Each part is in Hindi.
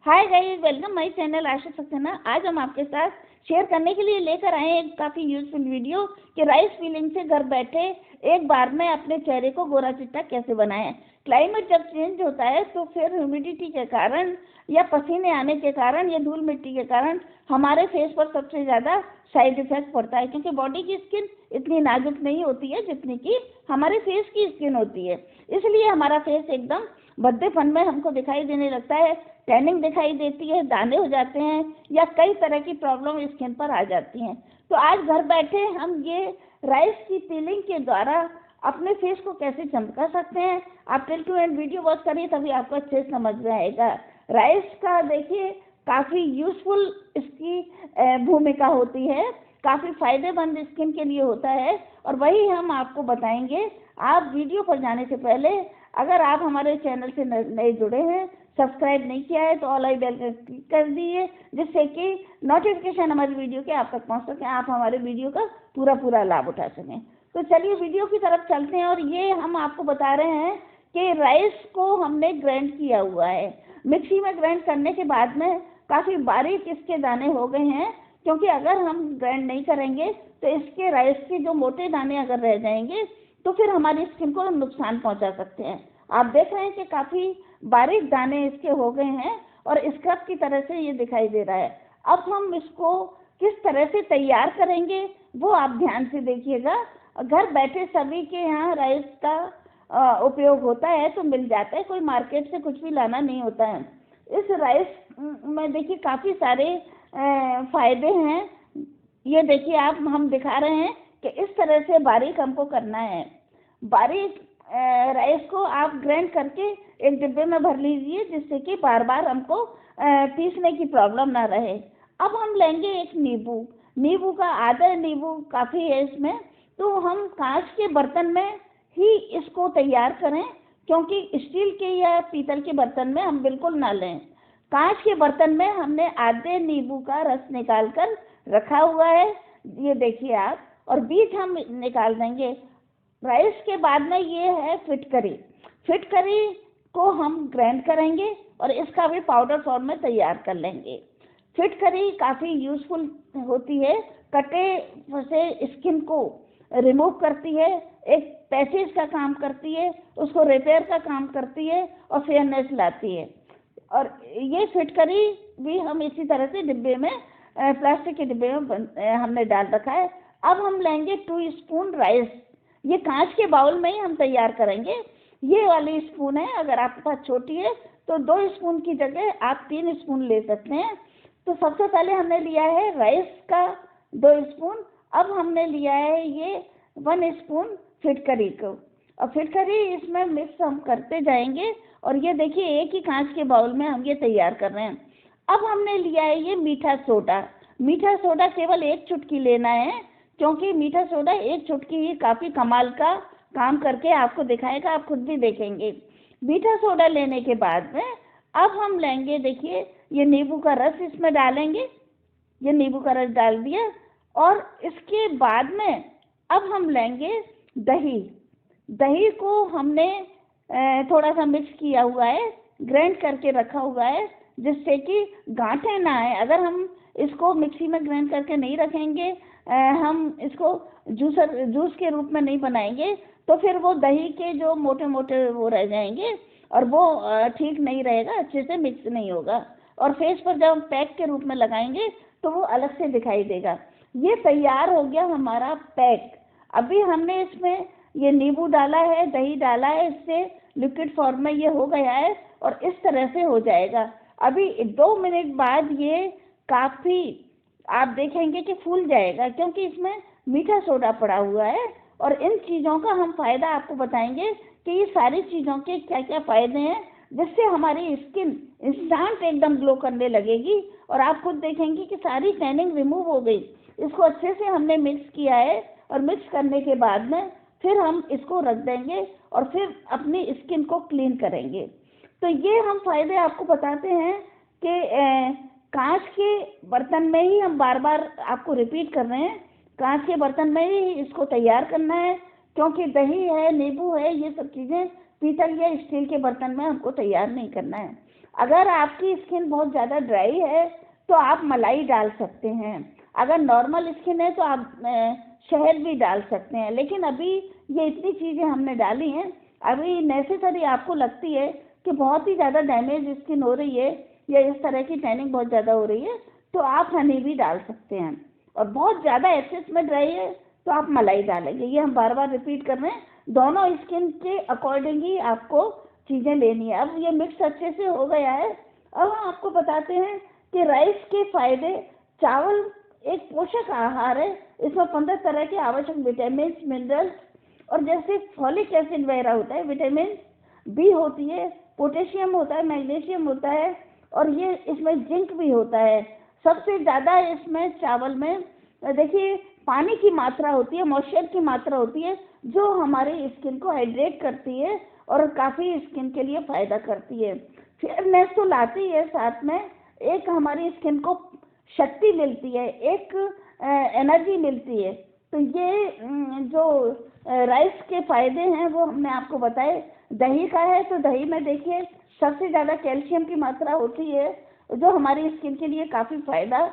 Hi guys, welcome my channel Asha Saxena. आज हम आपके साथ शेयर करने के लिए लेकर आए हैं एक काफ़ी यूजफुल वीडियो कि राइस फीलिंग से घर बैठे एक बार में अपने चेहरे को गोरा चिट्टा कैसे बनाएं। क्लाइमेट जब चेंज होता है तो फिर ह्यूमिडिटी के कारण या पसीने आने के कारण या धूल मिट्टी के कारण हमारे फेस पर सबसे ज़्यादा साइड इफेक्ट पड़ता है, क्योंकि बॉडी की स्किन इतनी नाजुक नहीं होती है जितनी कि हमारे फेस की स्किन होती है। इसलिए हमारा फेस एकदम भद्देपन में हमको दिखाई देने लगता है, टैनिंग दिखाई देती है, दाने हो जाते हैं या कई तरह की प्रॉब्लम स्किन पर आ जाती हैं। तो आज घर बैठे हम ये राइस की पीलिंग के द्वारा अपने फेस को कैसे चमका सकते हैं। आप till two and video watch करिए, तभी आपको अच्छे से समझ में आएगा। राइस का देखिए काफ़ी यूजफुल इसकी भूमिका होती है, काफ़ी फायदेमंद स्किन के लिए होता है और वही हम आपको बताएंगे। आप वीडियो पर जाने से पहले अगर आप हमारे चैनल से नए जुड़े हैं, सब्सक्राइब नहीं किया है तो ऑल आई बेल क्लिक कर दीजिए, जिससे कि नोटिफिकेशन हमारी वीडियो के आप तक पहुंच सके, आप हमारे वीडियो का पूरा लाभ उठा सकें। तो चलिए वीडियो की तरफ चलते हैं। और ये हम आपको बता रहे हैं कि राइस को हमने ग्राइंड किया हुआ है। मिक्सी में ग्राइंड करने के बाद में काफ़ी बारीक इसके दाने हो गए हैं, क्योंकि अगर हम ग्राइंड नहीं करेंगे तो इसके राइस के जो मोटे दाने अगर रह जाएंगे तो फिर हमारी स्किन को नुकसान पहुंचा सकते हैं। आप देख रहे हैं कि काफ़ी बारीक दाने इसके हो गए हैं और स्क्रब की तरह से ये दिखाई दे रहा है। अब हम इसको किस तरह से तैयार करेंगे वो आप ध्यान से देखिएगा। घर बैठे सभी के यहाँ राइस का उपयोग होता है, तो मिल जाता है, कोई मार्केट से कुछ भी लाना नहीं होता है। इस राइस में देखिए काफ़ी सारे फायदे हैं। ये देखिए हम दिखा रहे हैं कि इस तरह से बारीक हमको करना है। बारीक राइस को आप ग्राइंड करके एक डिब्बे में भर लीजिए, जिससे कि बार बार हमको पीसने की प्रॉब्लम ना रहे। अब हम लेंगे एक नींबू का आधा नींबू काफ़ी है इसमें। तो हम कांच के बर्तन में ही इसको तैयार करें, क्योंकि स्टील के या पीतल के बर्तन में हम बिल्कुल ना लें। कांच के बर्तन में हमने आधे नींबू का रस निकाल कर रखा हुआ है, ये देखिए आप, और बीज हम निकाल देंगे। राइस के बाद में ये है फिटकरी को हम ग्राइंड करेंगे और इसका भी पाउडर फॉर्म में तैयार कर लेंगे। फिटकरी काफ़ी यूजफुल होती है, कटे से स्किन को रिमूव करती है, एक पैचेज का काम करती है, उसको रिपेयर का काम करती है और फेयरनेस लाती है। और ये फिटकरी भी हम इसी तरह से डिब्बे में, प्लास्टिक के डिब्बे में हमने डाल रखा है। अब हम लेंगे 2 स्पून राइस। ये कांच के बाउल में ही हम तैयार करेंगे। ये वाली स्पून है, अगर आपके पास छोटी है तो 2 स्पून की जगह आप 3 स्पून ले सकते हैं। तो सबसे पहले हमने लिया है राइस का 2 स्पून। अब हमने लिया है ये 1 स्पून फिटकरी को, और फिटकरी इसमें मिक्स हम करते जाएंगे। और ये देखिए एक ही कांच के बाउल में हम ये तैयार कर रहे हैं। अब हमने लिया है ये मीठा सोडा केवल 1 चुटकी लेना है, क्योंकि मीठा सोडा 1 चुटकी ही काफ़ी कमाल का काम करके आपको दिखाएगा, आप खुद भी देखेंगे। मीठा सोडा लेने के बाद में अब हम लेंगे, देखिए ये नींबू का रस इसमें डालेंगे। ये नींबू का रस डाल दिया और इसके बाद में अब हम लेंगे दही को हमने थोड़ा सा मिक्स किया हुआ है, ग्राइंड करके रखा हुआ है, जिससे कि गांठें ना आए। अगर हम इसको मिक्सी में ग्राइंड करके नहीं रखेंगे, हम इसको जूस के रूप में नहीं बनाएंगे, तो फिर वो दही के जो मोटे मोटे वो रह जाएंगे और वो ठीक नहीं रहेगा, अच्छे से मिक्स नहीं होगा। और फेस पर जब हम पैक के रूप में लगाएंगे तो वो अलग से दिखाई देगा। ये तैयार हो गया हमारा पैक। अभी हमने इसमें ये नींबू डाला है, दही डाला है, इससे लिक्विड फॉर्म में ये हो गया है और इस तरह से हो जाएगा। अभी 2 मिनट बाद ये काफ़ी आप देखेंगे कि फूल जाएगा, क्योंकि इसमें मीठा सोडा पड़ा हुआ है। और इन चीज़ों का हम फ़ायदा आपको बताएंगे कि ये सारी चीज़ों के क्या क्या फ़ायदे हैं, जिससे हमारी स्किन इंस्टेंट एकदम ग्लो करने लगेगी और आप खुद देखेंगे कि सारी टैनिंग रिमूव हो गई। इसको अच्छे से हमने मिक्स किया है और मिक्स करने के बाद में फिर हम इसको रख देंगे और फिर अपनी स्किन को क्लीन करेंगे। तो ये हम फ़ायदे आपको बताते हैं कि कांच के बर्तन में ही हम बार बार आपको रिपीट कर रहे हैं, कांच के बर्तन में ही इसको तैयार करना है, क्योंकि दही है, नींबू है, ये सब चीज़ें पीतल या स्टील के बर्तन में हमको तैयार नहीं करना है। अगर आपकी स्किन बहुत ज़्यादा ड्राई है तो आप मलाई डाल सकते हैं। अगर नॉर्मल स्किन है तो आप शहद भी डाल सकते हैं। लेकिन अभी ये इतनी चीज़ें हमने डाली हैं, अभी नेसेसरी आपको लगती है कि बहुत ही ज़्यादा डैमेज स्किन हो रही है या इस तरह की टैनिंग बहुत ज़्यादा हो रही है तो आप हनी भी डाल सकते हैं। और बहुत ज़्यादा एक्सेस में ड्राई है तो आप मलाई डालेंगे। ये हम बार बार रिपीट कर रहे हैं, दोनों स्किन के अकॉर्डिंग ही आपको चीज़ें लेनी है। अब ये मिक्स अच्छे से हो गया है। अब हम आपको बताते हैं कि राइस के फायदे। चावल एक पोषक आहार है, इसमें 15 तरह के आवश्यक विटामिन, मिनरल्स और जैसे फॉलिक एसिड वगैरह होता है, विटामिन बी होती है, पोटेशियम होता है, मैग्नीशियम होता है और ये इसमें जिंक भी होता है। सबसे ज़्यादा इसमें चावल में देखिए पानी की मात्रा होती है, मॉइस्चर की मात्रा होती है जो हमारी स्किन को हाइड्रेट करती है और काफ़ी स्किन के लिए फ़ायदा करती है। फेयरनेस तो लाती है, साथ में एक हमारी स्किन को शक्ति मिलती है, एक एनर्जी मिलती है। तो ये जो राइस के फ़ायदे हैं वो हमने आपको बताए। दही का है तो दही में देखिए सबसे ज़्यादा कैल्शियम की मात्रा होती है जो हमारी स्किन के लिए काफ़ी फ़ायदा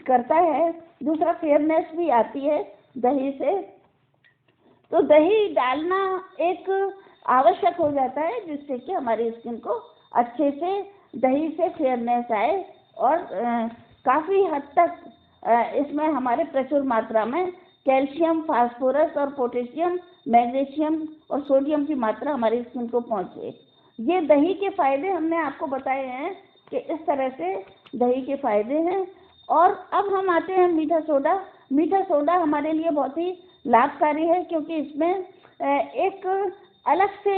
करता है। दूसरा फेयरनेस भी आती है दही से। तो दही डालना एक आवश्यक हो जाता है जिससे कि हमारी स्किन को अच्छे से दही से फेयरनेस आए और काफ़ी हद तक इसमें हमारे प्रचुर मात्रा में कैल्शियम, फास्फोरस और पोटेशियम, मैग्नीशियम और सोडियम की मात्रा हमारी स्किन को पहुंचे। ये दही के फायदे हमने आपको बताए हैं कि इस तरह से दही के फायदे हैं। और अब हम आते हैं मीठा सोडा। मीठा सोडा हमारे लिए बहुत ही लाभकारी है क्योंकि इसमें एक अलग से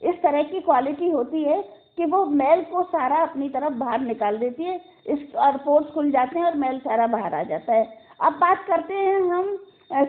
इस तरह की क्वालिटी होती है कि वो मैल को सारा अपनी तरफ बाहर निकाल देती है, इस और पोर्स खुल जाते हैं और मैल सारा बाहर आ जाता है। अब बात करते हैं हम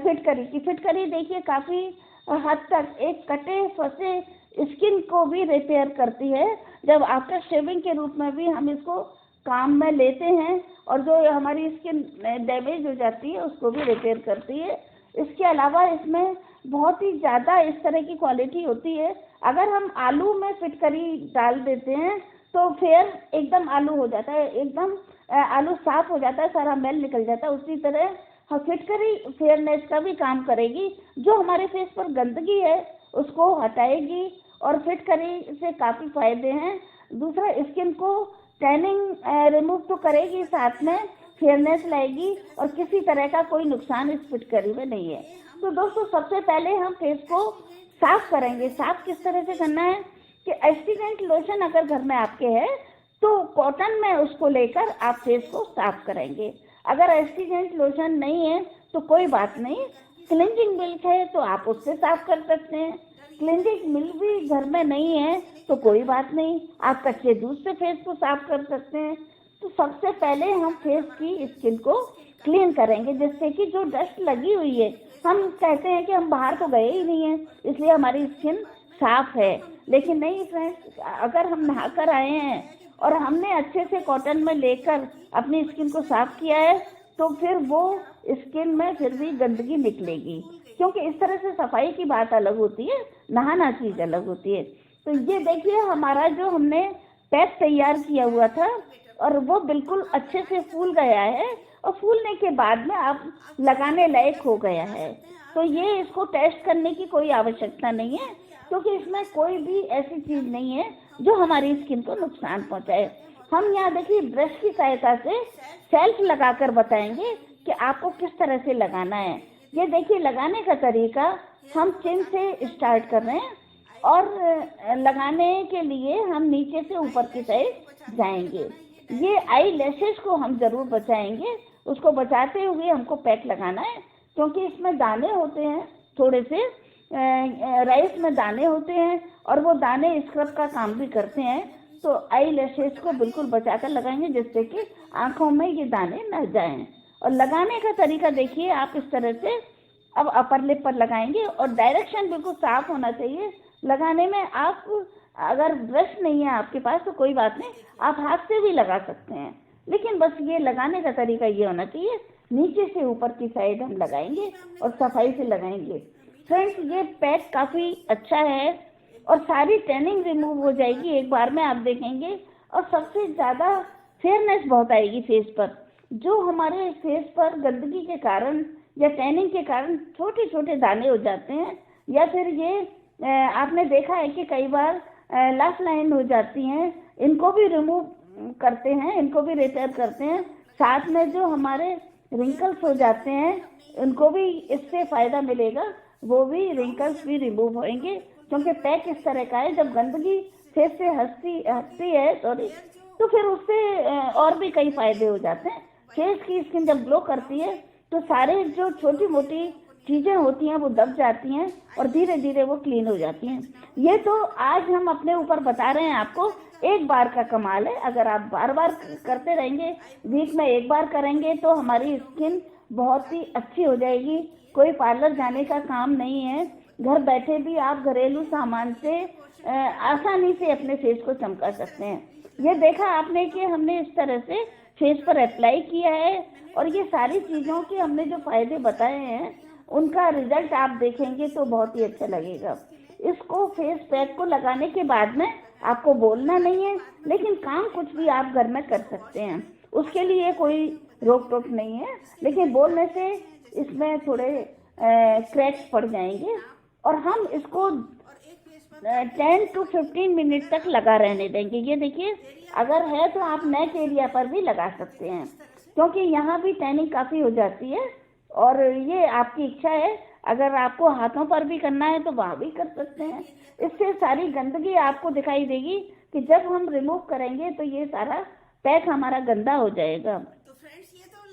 फिटकरी की। फिटकरी देखिए काफ़ी हद तक एक कटे फंसे स्किन को भी रिपेयर करती है। जब आफ्टर शेविंग के रूप में भी हम इसको काम में लेते हैं और जो हमारी स्किन डैमेज हो जाती है उसको भी रिपेयर करती है। इसके अलावा इसमें बहुत ही ज़्यादा इस तरह की क्वालिटी होती है। अगर हम आलू में फिटकरी डाल देते हैं तो फिर एकदम आलू हो जाता है, एकदम आलू साफ हो जाता है, सारा मैल निकल जाता है। उसी तरह फिटकरी फेयरनेस का भी काम करेगी, जो हमारे फेस पर गंदगी है उसको हटाएगी और फिटकरी से काफ़ी फायदे हैं। दूसरा स्किन को टैनिंग रिमूव तो करेगी, साथ में फेयरनेस लाएगी और किसी तरह का कोई नुकसान इस फिटकरी में नहीं है। तो दोस्तों सबसे पहले हम फेस को साफ करेंगे। साफ किस तरह से करना है कि एस्ट्रीजेंट लोशन अगर घर में आपके है तो कॉटन में उसको लेकर आप फेस को साफ करेंगे। अगर एस्ट्रीजेंट लोशन नहीं है तो कोई बात नहीं, क्लिनजिंग मिल्क है तो आप उससे साफ कर सकते हैं। क्लिनजिंग मिल्क भी घर में नहीं है तो कोई बात नहीं, आप कच्चे दूध से फेस को साफ कर सकते हैं। तो सबसे पहले हम फेस की स्किन को क्लीन करेंगे जिससे कि जो डस्ट लगी हुई है, हम कहते हैं कि हम बाहर तो गए ही नहीं हैं इसलिए हमारी स्किन साफ है, लेकिन नहीं फ्रेंड्स, अगर हम नहाकर आए हैं और हमने अच्छे से कॉटन में लेकर अपनी स्किन को साफ किया है तो फिर वो स्किन में फिर भी गंदगी निकलेगी, क्योंकि इस तरह से सफाई की बात अलग होती है, नहाना चीज़ अलग होती है। तो ये देखिए हमारा जो हमने पैक तैयार किया हुआ था और वो बिल्कुल अच्छे से फूल गया है और फूलने के बाद में अब लगाने लायक हो गया है। तो ये इसको टेस्ट करने की कोई आवश्यकता नहीं है क्योंकि इसमें कोई भी ऐसी चीज़ नहीं है जो हमारी स्किन को नुकसान पहुंचाए। हम यहाँ देखिए ब्रश की सहायता से सेल्फ लगाकर बताएंगे कि आपको किस तरह से लगाना है। ये देखिए लगाने का तरीका हम चिन से स्टार्ट कर रहे हैं और लगाने के लिए हम नीचे से ऊपर की साइड जाएंगे। ये आई लैशेस को हम जरूर बचाएंगे, उसको बचाते हुए हमको पैक लगाना है क्योंकि इसमें दाने होते हैं, थोड़े से राइस में दाने होते हैं और वो दाने स्क्रब का काम भी करते हैं। तो आई लैशेस को बिल्कुल बचाकर लगाएंगे जिससे कि आँखों में ये दाने न जाएं। और लगाने का तरीका देखिए आप इस तरह से अब अपर लिप पर लगाएंगे और डायरेक्शन बिल्कुल साफ होना चाहिए लगाने में। आप अगर ब्रश नहीं है आपके पास तो कोई बात नहीं, आप हाथ से भी लगा सकते हैं, लेकिन बस ये लगाने का तरीका ये होना चाहिए, नीचे से ऊपर की साइड हम लगाएंगे और सफाई से लगाएंगे। फ्रेंड्स ये पैक काफ़ी अच्छा है, और सारी टैनिंग रिमूव हो जाएगी एक बार में, आप देखेंगे। और सबसे ज़्यादा फेयरनेस बहुत आएगी फेस पर। जो हमारे फेस पर गंदगी के कारण या टैनिंग के कारण छोटे छोटे दाने हो जाते हैं, या फिर ये आपने देखा है कि कई बार लाफ लाइन हो जाती हैं, इनको भी रिमूव करते हैं, इनको भी रिपेयर करते हैं। साथ में जो हमारे रिंकल्स हो जाते हैं, उनको भी इससे फ़ायदा मिलेगा, वो भी रिंकल्स भी रिमूव होंगे। क्योंकि पैक इस तरह का है, जब गंदगी फेस से हटती है तो फिर उससे और भी कई फायदे हो जाते हैं। फेस की स्किन जब ग्लो करती है तो सारे जो छोटी मोटी चीज़ें होती हैं वो दब जाती हैं और धीरे धीरे वो क्लीन हो जाती हैं। ये तो आज हम अपने ऊपर बता रहे हैं आपको, एक बार का कमाल है। अगर आप बार बार करते रहेंगे, वीक में एक बार करेंगे, तो हमारी स्किन बहुत ही अच्छी हो जाएगी। कोई पार्लर जाने का काम नहीं है, घर बैठे भी आप घरेलू सामान से आसानी से अपने फेस को चमका सकते हैं। ये देखा आपने कि हमने इस तरह से फेस पर अप्लाई किया है, और ये सारी चीज़ों के हमने जो फायदे बताए हैं उनका रिजल्ट आप देखेंगे तो बहुत ही अच्छा लगेगा। इसको फेस पैक को लगाने के बाद में आपको बोलना नहीं है, लेकिन काम कुछ भी आप घर में कर सकते हैं, उसके लिए कोई रोक टोक नहीं है। लेकिन बोलने से इसमें थोड़े क्रैक्स पड़ जाएंगे, और हम इसको 10 to 15 मिनट तक लगा रहने देंगे। ये देखिए, अगर है तो आप नेक एरिया पर भी लगा सकते हैं, क्योंकि यहाँ भी टैनिंग काफ़ी हो जाती है। और ये आपकी इच्छा है, अगर आपको हाथों पर भी करना है तो वहाँ भी कर सकते हैं। इससे सारी गंदगी आपको दिखाई देगी कि जब हम रिमूव करेंगे तो ये सारा पैक हमारा गंदा हो जाएगा।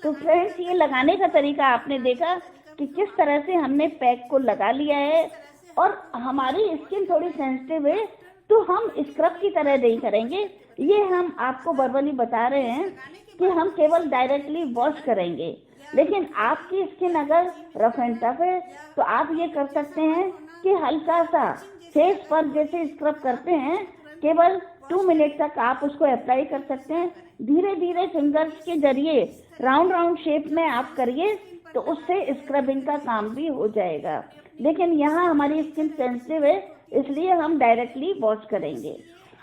तो फ्रेंड्स, ये लगाने का तरीका आपने देखा कि किस तरह से हमने पैक को लगा लिया है। और हमारी स्किन थोड़ी सेंसिटिव है, तो हम स्क्रब की तरह नहीं करेंगे। ये हम आपको वर्बली बता रहे हैं कि हम केवल डायरेक्टली वॉश करेंगे। लेकिन आपकी स्किन अगर रफ एंड टफ है तो आप ये कर सकते हैं कि हल्का सा फेस पर जैसे स्क्रब करते हैं, केवल 2 मिनट तक आप उसको अप्लाई कर सकते हैं। धीरे धीरे फिंगर्स के जरिए राउंड राउंड शेप में आप करिए, तो उससे स्क्रबिंग का काम भी हो जाएगा। लेकिन यहाँ हमारी स्किन सेंसिटिव है, इसलिए हम डायरेक्टली वॉश करेंगे।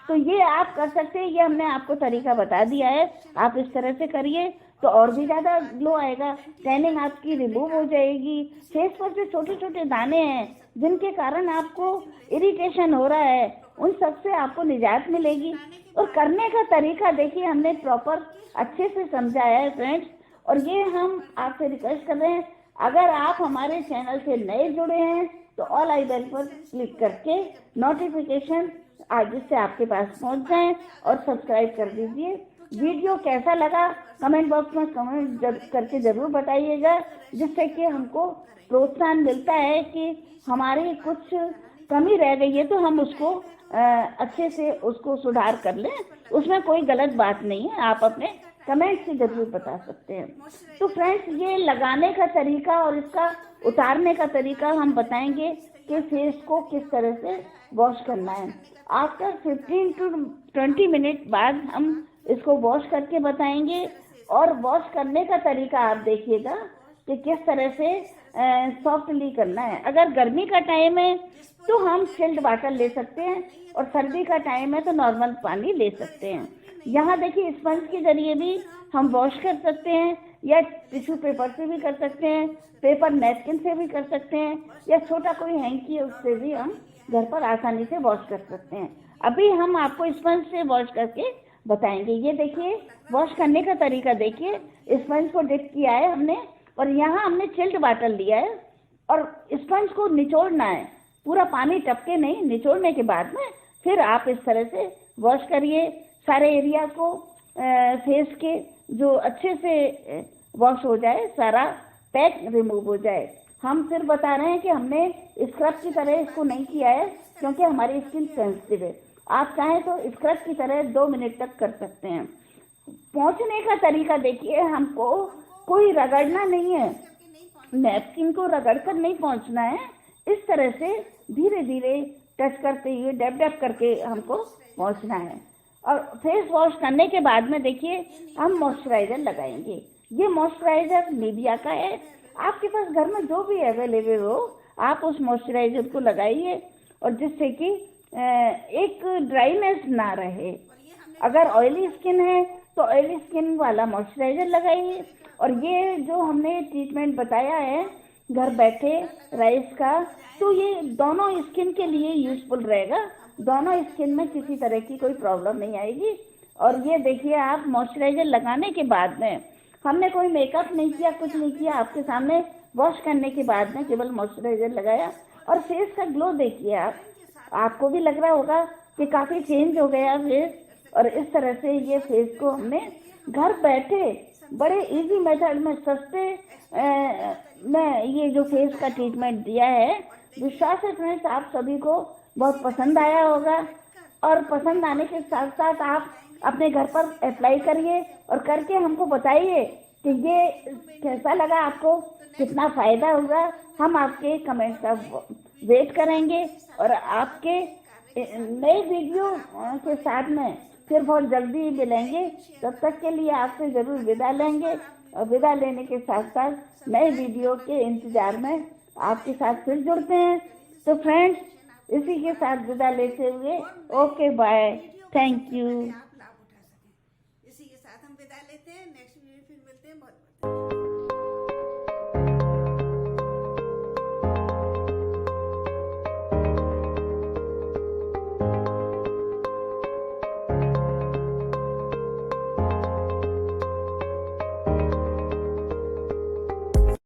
तो ये आप कर सकते हैं, ये हमने आपको तरीका बता दिया है। आप इस तरह से करिए तो और भी ज़्यादा ग्लो आएगा, टैनिंग आपकी रिमूव हो जाएगी। फेस पर जो छोटे छोटे दाने हैं जिनके कारण आपको इरिटेशन हो रहा है, उन सब से आपको निजात मिलेगी। और करने का तरीका देखिए, हमने प्रॉपर अच्छे से समझाया है फ्रेंड्स। और ये हम आपसे रिक्वेस्ट कर रहे हैं, अगर आप हमारे चैनल से नए जुड़े हैं तो ऑल आई बेल पर क्लिक करके नोटिफिकेशन आगे से आपके पास पहुंच जाएं, और सब्सक्राइब कर दीजिए। वीडियो कैसा लगा कमेंट बॉक्स में कमेंट करके ज़रूर बताइएगा, जिससे कि हमको प्रोत्साहन मिलता है कि हमारी कुछ कमी रह गई है तो हम उसको अच्छे से उसको सुधार कर लें। उसमें कोई गलत बात नहीं है, आप अपने कमेंट से ज़रूर बता सकते हैं। तो फ्रेंड्स, ये लगाने का तरीका और इसका उतारने का तरीका हम बताएंगे कि फेस को किस तरह से वॉश करना है। आफ्टर 15 to 20 मिनट बाद हम इसको वॉश करके बताएंगे। और वॉश करने का तरीका आप देखिएगा कि किस तरह से सॉफ्टली करना है। अगर गर्मी का टाइम है तो हम चिल्ड वाटर ले सकते हैं, और सर्दी का टाइम है तो नॉर्मल पानी ले सकते हैं। यहाँ देखिए, स्पंज के जरिए भी हम वॉश कर सकते हैं, या टिश्यू पेपर से भी कर सकते हैं, पेपर नैपकिन से भी कर सकते हैं, या छोटा कोई हैंकी है उससे भी हम घर पर आसानी से वॉश कर सकते हैं। अभी हम आपको स्पंज से वॉश करके बताएंगे। ये देखिए, वॉश करने का तरीका देखिए। स्पंज को डिप किया है हमने, और यहाँ हमने चिल्ड वाटर लिया है, और स्पंज को निचोड़ना है, पूरा पानी टपके नहीं, निचोड़ने के बाद में फिर आप इस तरह से वॉश करिए सारे एरिया को, फेस के जो अच्छे से वॉश हो जाए, सारा पैक रिमूव हो जाए। हम फिर बता रहे हैं कि हमने स्क्रब की तरह इसको नहीं किया है, क्योंकि हमारी स्किन सेंसिटिव है। आप चाहें तो स्क्रब की तरह 2 मिनट तक कर सकते हैं। पहुँचने का तरीका देखिए, हमको कोई रगड़ना नहीं है, नैपकिन को रगड़ कर नहीं पहुँचना है। इस तरह से धीरे धीरे टच करते हुए डैब डैब करके हमको पहुँचना है। और फेस वॉश करने के बाद में देखिए, हम मॉइस्चराइज़र लगाएंगे। ये मॉइस्चराइज़र निविया का है, आपके पास घर में जो भी अवेलेबल हो आप उस मॉइस्चराइज़र को लगाइए, और जिससे कि एक ड्राइनेस ना रहे। अगर ऑयली स्किन है तो ऑयली स्किन वाला मॉइस्चराइजर लगाइए। और ये जो हमने ट्रीटमेंट बताया है घर बैठे राइस का, तो ये दोनों स्किन के लिए यूजफुल रहेगा। दोनों स्किन में किसी तरह की कोई प्रॉब्लम नहीं आएगी। और ये देखिए, आप मॉइस्चराइजर लगाने के बाद में, हमने कोई मेकअप नहीं किया, कुछ नहीं किया, आपके सामने वॉश करने के बाद में केवल मॉइस्चराइजर लगाया और फेस का ग्लो देखिए आप। आपको भी लग रहा होगा कि काफ़ी चेंज हो गया फेस। और इस तरह से ये फेस को हमने घर बैठे बड़े इजी मेथड में, सस्ते में ये जो फेस का ट्रीटमेंट दिया है। विश्वास है फ्रेंड्स, आप सभी को बहुत पसंद आया होगा। और पसंद आने के साथ साथ आप अपने घर पर अप्लाई करिए और करके हमको बताइए कि ये कैसा लगा आपको, कितना फ़ायदा हुआ। हम आपके कमेंट का वेट करेंगे और आपके नए वीडियो के साथ में फिर बहुत जल्दी मिलेंगे। तब तक के लिए आपसे ज़रूर विदा लेंगे और विदा लेने के साथ साथ नए वीडियो के इंतज़ार में आपके साथ फिर जुड़ते हैं। तो फ्रेंड्स, इसी के साथ विदा लेते हुए ओके बाय, थैंक यू। इसी के साथ हम विदा लेते हैं। नेक्स्ट वीडियो फिर मिलते हैं। बहुत बहुत